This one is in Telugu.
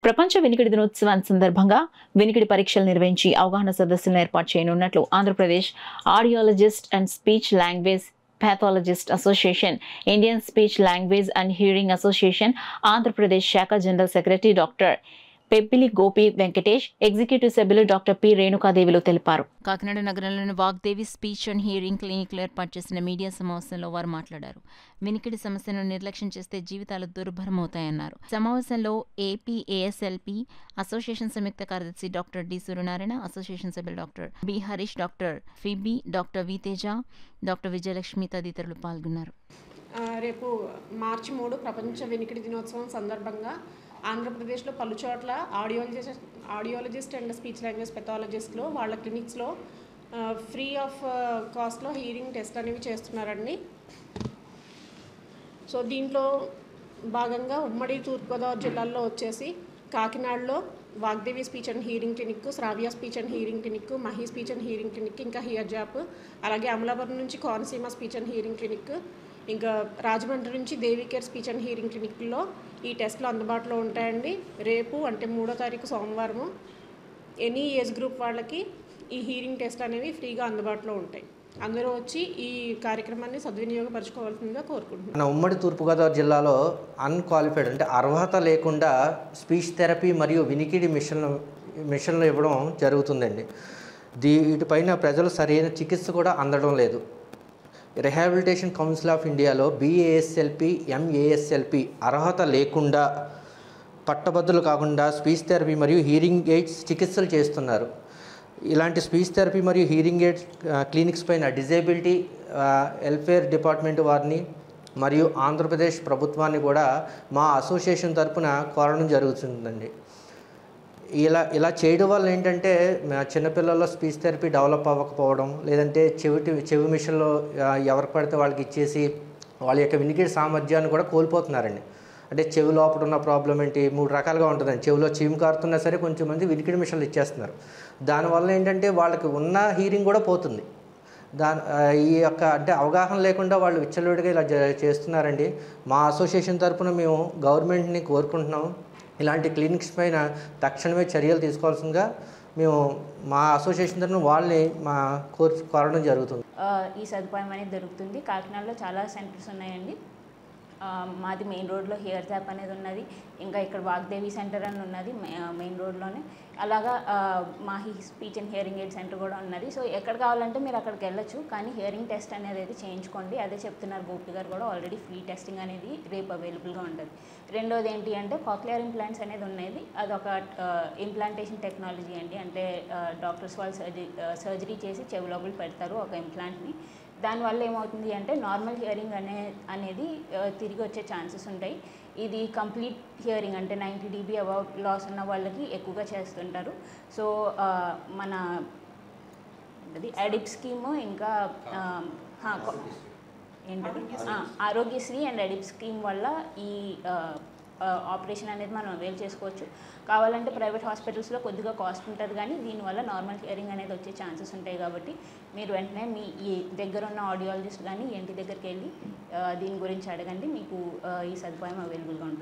ప్రపంచ వినికిడి దినోత్సవం సందర్భంగా వినికిడి పరీక్షలు నిర్వహించి అవగాహన సదస్సులను ఏర్పాటు చేయనున్నట్లు Andhra Pradesh audiologist and speech language pathologist association, Indian speech language and hearing association Andhra Pradesh शाखा general secretary doctor Peppili Gopi Venkatesh, executive సభ్యులు డాక్టర్ పి రేణుకాదేవిలు తెలిపారు. కాకినాడ నగరంలోని వాగ్దేవి స్పీచ్ అండ్ హియరింగ్ క్లినిక్లో ఏర్పాటు చేసిన మీడియా సమావేశంలో వారు మాట్లాడారు. వినికిడి సమస్యను నిర్లక్ష్యం చేస్తే జీవితాలు దుర్భరమవుతాయన్నారు. సమావేశంలో ఏపీ ఏఎస్ఎల్పి అసోసియేషన్ సంయుక్త కార్యదర్శి డాక్టర్ డి సూర్యనారాయణ, అసోసియేషన్ సభ్యులు doctor B Harish, doctor Phoebe, doctor V Teja, doctor Vijayalakshmi తదితరులు పాల్గొన్నారు. రేపు మార్చి 3 ప్రపంచ వినికిడి దినోత్సవం సందర్భంగా ఆంధ్రప్రదేశ్లో పలుచోట్ల ఆడియాలజిస్ట్ అండ్ స్పీచ్ లాంగ్వేజ్ పెథాలజిస్ట్లో వాళ్ళ క్లినిక్స్లో ఫ్రీ ఆఫ్ కాస్ట్లో హియరింగ్ టెస్ట్ అనేవి చేస్తున్నారండి. సో దీంట్లో భాగంగా ఉమ్మడి తూర్పుగోదావరి జిల్లాల్లో వచ్చేసి కాకినాడలో Vagdevi speech and hearing clinic, Shravya speech and hearing clinic, Mahi speech and hearing clinic, ఇంకా హియర్ జాప్, అలాగే అమలాపురం నుంచి Konaseema speech and hearing clinic, ఇంకా రాజమండ్రి నుంచి దేవికేర్ స్పీచ్ అండ్ హియరింగ్ క్లినిక్లో ఈ టెస్ట్లు అందుబాటులో ఉంటాయండి. రేపు అంటే 3వ తారీఖు సోమవారము ఎనీ ఏజ్ గ్రూప్ వాళ్ళకి ఈ హియరింగ్ టెస్ట్ అనేవి ఫ్రీగా అందుబాటులో ఉంటాయి. అందరూ వచ్చి ఈ కార్యక్రమాన్ని సద్వినియోగపరచుకోవాల్సిందిగా కోరుకుంటున్నాను. మన ఉమ్మడి తూర్పుగోదావరి జిల్లాలో అన్క్వాలిఫైడ్ అంటే అర్హత లేకుండా స్పీచ్ థెరపీ మరియు వినికిడి మిషన్లు ఇవ్వడం జరుగుతుందండి. వీటిపైన ప్రజలు సరైన చికిత్స కూడా అందడం లేదు. రిహాబిలిటేషన్ కౌన్సిల్ ఆఫ్ ఇండియాలో బిఏఎస్ఎల్పి, ఎంఏఎస్ఎల్పి అర్హత లేకుండా పట్టభద్రులు కాకుండా స్పీచ్ థెరపీ మరియు హీరింగ్ ఎయిడ్స్ చికిత్సలు చేస్తున్నారు. ఇలాంటి స్పీచ్ థెరపీ మరియు హీరింగ్ ఎయిడ్స్ క్లినిక్స్ పైన డిజేబిలిటీ వెల్ఫేర్ డిపార్ట్మెంట్ వారిని మరియు ఆంధ్రప్రదేశ్ ప్రభుత్వాన్ని కూడా మా అసోసియేషన్ తరఫున కోరడం జరుగుతుందండి. ఇలా చేయడం వల్ల ఏంటంటే చిన్నపిల్లల్లో స్పీచ్ థెరపీ డెవలప్ అవ్వకపోవడం, లేదంటే చెవి మిషన్లో ఎవరికి పడితే వాళ్ళకి ఇచ్చేసి వాళ్ళ యొక్క వినికిడి సామర్థ్యాన్ని కూడా కోల్పోతున్నారండి. అంటే చెవి లోపల ఉన్న ప్రాబ్లం ఏంటి 3 రకాలుగా ఉంటుందండి. చెవిలో చీము కారుతున్నా సరే కొంచెం మంది వినికిడి మిషన్లు ఇచ్చేస్తున్నారు. దానివల్ల ఏంటంటే వాళ్ళకి ఉన్న హీరింగ్ కూడా పోతుంది. ఈ యొక్క అంటే అవగాహన లేకుండా వాళ్ళు విచ్చలవిడిగా ఇలా చేస్తున్నారండి. మా అసోసియేషన్ తరఫున మేము గవర్నమెంట్ని కోరుకుంటున్నాము, ఇలాంటి క్లినిక్స్ పైన తక్షణమే చర్యలు తీసుకోవాల్సిందిగా మేము మా అసోసియేషన్ తరఫున వాళ్ళని కోరడం జరుగుతుంది. ఈ సదుపాయం అనేది దొరుకుతుంది. కాకినాడలో చాలా సెంటర్స్ ఉన్నాయండి. మాది మెయిన్ రోడ్లో హియర్ జాప్ అనేది ఉన్నది, ఇంకా ఇక్కడ వాగ్దేవి సెంటర్ అని ఉన్నది మెయిన్ రోడ్లోనే. అలాగా Mahe speech and hearing aid centre కూడా ఉన్నది. సో ఎక్కడ కావాలంటే మీరు అక్కడికి వెళ్ళొచ్చు, కానీ హియరింగ్ టెస్ట్ అనేది అయితే చేయించుకోండి. అదే చెప్తున్నారు గోపి గారు కూడా, ఆల్రెడీ ఫ్రీ టెస్టింగ్ అనేది రేపు అవైలబుల్గా ఉంటుంది. రెండోది ఏంటి అంటే కాక్లియర్ ఇంప్లాంట్స్ అనేది ఉన్నది. అదొక ఇంప్లాంటేషన్ టెక్నాలజీ అండి. అంటే డాక్టర్స్ వాళ్ళు సర్జరీ చేసి చెవి లోపల పెడతారు ఒక ఇంప్లాంట్ని. దానివల్ల ఏమవుతుంది అంటే నార్మల్ హియరింగ్ అనేది తిరిగి వచ్చే ఛాన్సెస్ ఉంటాయి. ఇది కంప్లీట్ హియరింగ్ అంటే 90 dB అబౌవ్ లాస్ ఉన్న వాళ్ళకి ఎక్కువగా చేస్తుంటారు. సో మన అడిప్ స్కీము, ఇంకా ఏంటది ఆరోగ్యశ్రీ అండ్ అడిప్ స్కీమ్ వల్ల ఈ ఆపరేషన్ అనేది మనం అవైల్ చేసుకోవచ్చు. కావాలంటే ప్రైవేట్ హాస్పిటల్స్లో కొద్దిగా కాస్ట్ ఉంటుంది, కానీ దీనివల్ల నార్మల్ హియరింగ్ అనేది వచ్చే ఛాన్సెస్ ఉంటాయి. కాబట్టి మీరు వెంటనే మీ ఈ దగ్గర ఉన్న ఆడియాలజిస్ట్ కానీ ఇంటి దగ్గరికి వెళ్ళి దీని గురించి అడగండి. మీకు ఈ సదుపాయం అవైలబుల్గా ఉంటుంది.